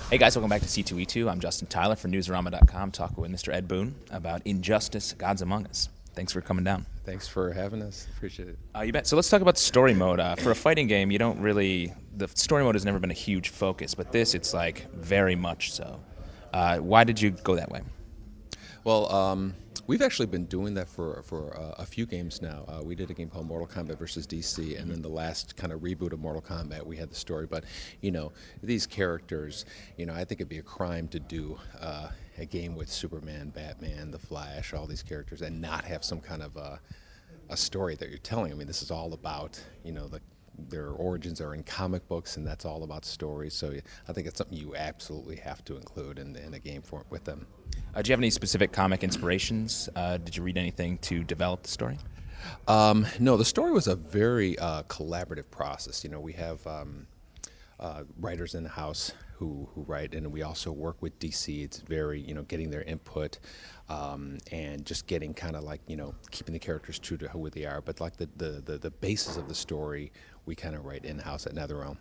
Hey guys, welcome back to C2E2. I'm Justin Tyler for Newsarama.com, talking with Mr. Ed Boon about Injustice: Gods Among Us. Thanks for coming down. Thanks for having us. Appreciate it. You bet. So let's talk about the story mode. For a fighting game, you don't really, the story mode has never been a huge focus, but this, it's like very much so. Why did you go that way? Well, we've actually been doing that for a few games now. We did a game called Mortal Kombat versus DC, and then the last kind of reboot of Mortal Kombat, we had the story. But, you know, these characters, you know, I think it'd be a crime to do a game with Superman, Batman, The Flash, all these characters, and not have some kind of a story that you're telling. I mean, this is all about, you know, their origins are in comic books, and that's all about stories. So I think it's something you absolutely have to include in a game with them. Do you have any specific comic inspirations? Did you read anything to develop the story? No, the story was a very collaborative process. You know, we have writers in the house who write, and we also work with DC. It's very, you know, getting their input and just getting kind of like, you know, keeping the characters true to who they are. But like the basis of the story, we kind of write in-house at NetherRealm.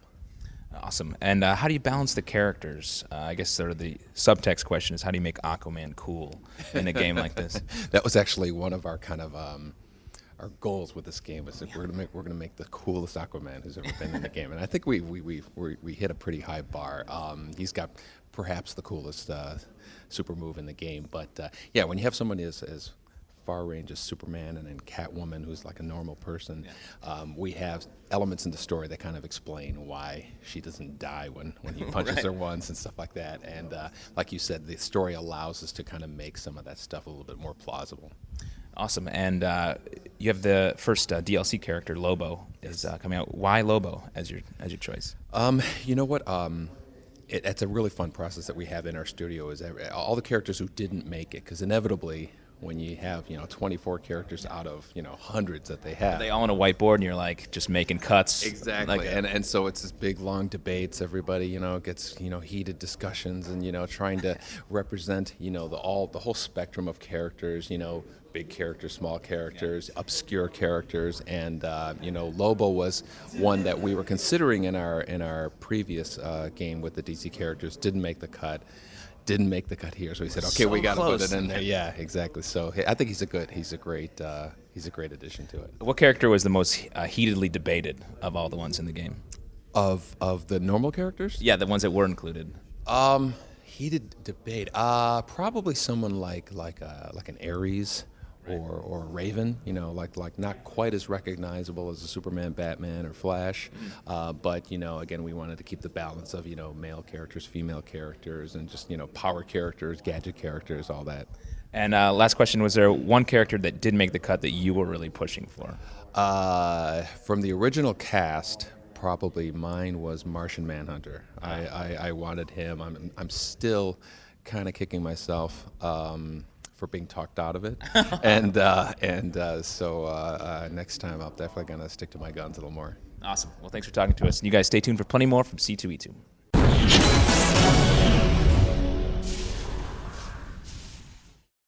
Awesome. And how do you balance the characters? I guess sort of the subtext question is, how do you make Aquaman cool in a game like this? That was actually one of our kind of our goals with this game. Is that we're gonna make the coolest Aquaman who's ever been in the game, and I think we hit a pretty high bar. He's got perhaps the coolest super move in the game, but yeah, when you have someone as far range as Superman and then Catwoman, who's like a normal person, we have elements in the story that kind of explain why she doesn't die when he punches her once and stuff like that. And like you said, the story allows us to kind of make some of that stuff a little bit more plausible. Awesome. And you have the first DLC character, Lobo, is coming out. Why Lobo as your choice? You know what? It's a really fun process that we have in our studio. Is all the characters who didn't make it, because inevitably, when you have, you know, 24 characters out of, you know, hundreds that they have. Are they all on a whiteboard and you're like just making cuts? Exactly. Like and so it's this big long debates. Everybody, you know, gets, you know, heated discussions and, you know, trying to represent, you know, the whole spectrum of characters, you know, big characters, small characters, obscure characters, and you know, Lobo was one that we were considering in our previous game with the DC characters. Didn't make the cut here, so we said, okay, so we got to put close. it in there. Yeah, exactly. So I think he's a great addition to it. What character was the most heatedly debated of all the ones in the game? Of the normal characters? Yeah, the ones that were included. Heated debate. Probably someone like an Ares. Or Raven, you know, like not quite as recognizable as a Superman, Batman, or Flash, but, you know, again, we wanted to keep the balance of, you know, male characters, female characters, and just, you know, power characters, gadget characters, all that. And last question, was there one character that did make the cut that you were really pushing for? From the original cast, probably mine was Martian Manhunter. I wanted him. I'm still kind of kicking myself for being talked out of it, so next time I'm definitely gonna stick to my guns a little more. Awesome. Well, thanks for talking to us. And you guys stay tuned for plenty more from C2E2.